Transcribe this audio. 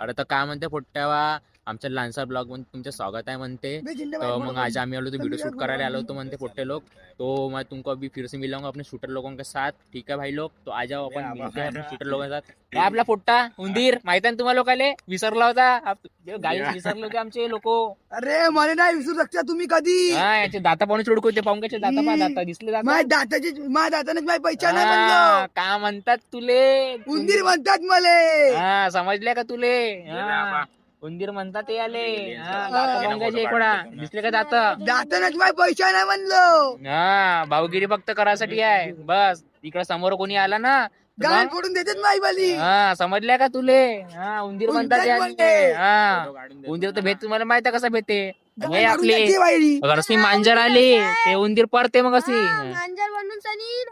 अरे तर काय म्हणते पोट्ट्यावा, आमच्या लहानसा ब्लॉग मध्ये तुमचं स्वागत आहे म्हणते. तो मग आज आम्ही आलो तो वीडियो शूट करायला आलो होतो म्हणते पोट्टे लोग. तो मैं तुमको अभी फिर से मिलाऊंगा अपने शूटर लोगों के साथ. ठीक है भाई लोग, तो आ जाओ अपन मिलते हैं अपने शूटर लोगों के साथ. काय आपला पोट्टा उंदीर माहिती आहे तुम्हाला लोकाले विसरला होता गाडी विसरले होते आमचे लोक. अरे मला नाही विसरू शकता तुम्ही कधी. हा याचे दाता पाहून चुडकू ते पाहुण्याचे दाता पा दाता दिसले दाता. माझ्या दातानेच माझी पहिचान आहे म्हणलं. का म्हणतात तुले उंदीर म्हणतात मले. हा समजले का तुले. हा उंदीर म्हणतात ते आले. दिसले का दात. दातानेच माझी पहिचान आहे म्हणलं. हा भाऊगिरी फक्त करायसाठी आहे बस. इकडे समोर कोणी आला ना गाल फोडून देतात माई बाली. हा समजल्या का तुले. हा उंदीर म्हणतात याले. हा उंदीर तर भेट तुम्हाला माहिती आहे कसा भेटते. हे आपले घरसी मांजर आले ते उंदीर पडते मग अशी मांजर बनून सनी